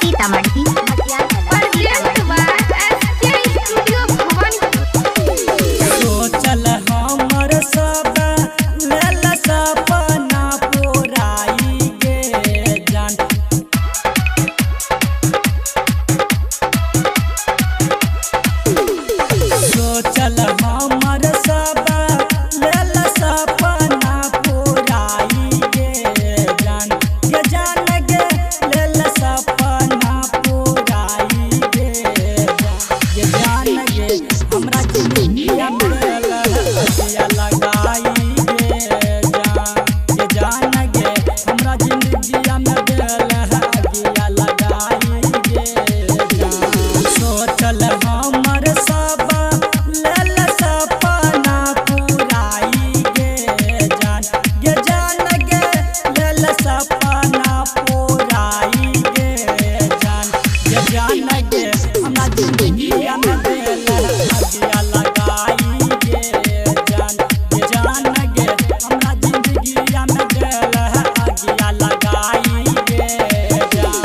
सीतामढ़ी सोचल हमर सब लेल सपना पुराई गे जान। सोचल हमर सब लेल सपना पुराई गे जान। ये जान गे लेल सपना पुराई गे जान। ये जान गे हमरा जिंदगिया में दिया लगाई गे जान। ये जान गे हमरा जिंदगिया में दिया लगाई गे जान। सोचल हमर सब लेल सपना पुराई गे जान। ये जान गे लेल सपना पुराई गे जान। ये जान गे हमरा जिंदगिया में दिया लगाई गे जान। ये जान गे हमरा जिंदगिया में दिया लगाई गे जान।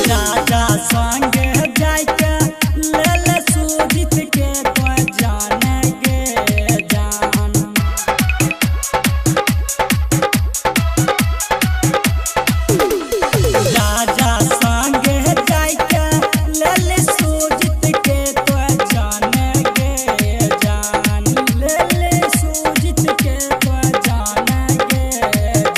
राजा संगे जाके लेल सुजित के तो जाने गे जान। राजा संगे जाके लेल सुजित के तो जाने गे जान। लेल सुजित के तो जाने गे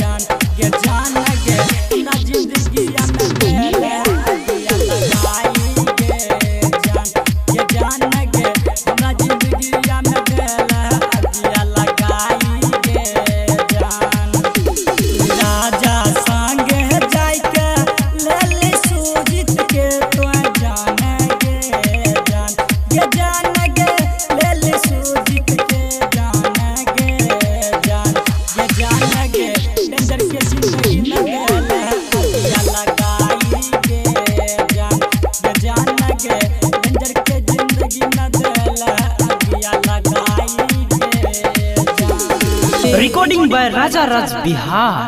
जान। ये जान गे हमरा जिंदगिया में दिया लगाई गे जान। ये जान गे हमरा जिंदगिया में दिया लगाई गे जान। राजा संगे जाके लेल सुजित के तो जाने गे जान। ये जान गे लेल सुजित के जाने गे जान। ये जान गे डेंजर के जिंदगी में दिया लगाई गे जान। ये जान गे डेंजर के जिंदगी में दिया लगाई गे जान। Recording by Raja Raj Bihar.